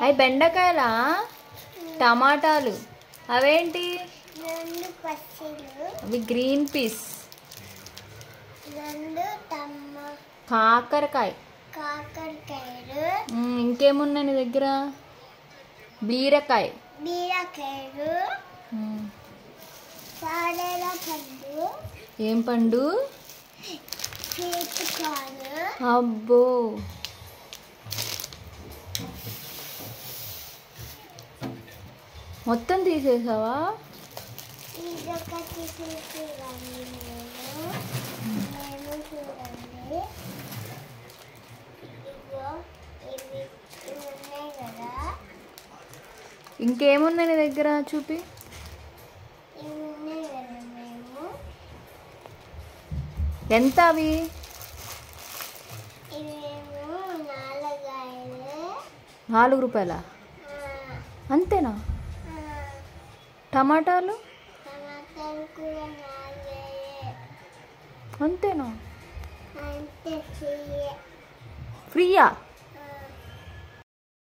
అవి బెండకాయలా? టమాటాలు అవేంటి? అవి గ్రీన్ పీస్. కాకరకాయ. ఇంకేమున్నాయి నీ దగ్గర? బీరకాయ. ఏం పండు? అబ్బో, మొత్తం తీసేసావా? ఇంకేమున్నాయి నీ దగ్గర? చూపి. ఎంత అవి? ₹4 అంతేనా? టమాటాలు అంతేనా? ఫ్రీయా?